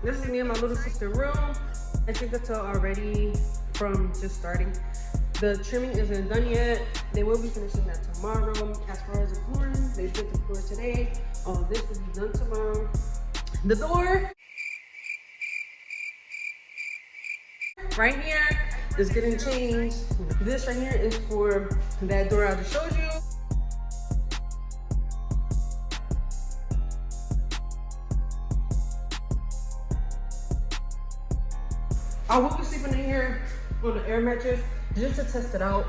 This is me and my little sister room. As you can tell already from just starting, the trimming isn't done yet. They will be finishing that tomorrow. As far as the flooring, they did the floor today. All this will be done tomorrow. The door right here is getting changed. This right here is for that door I just showed you. I will be sleeping in here on the air mattress just to test it out.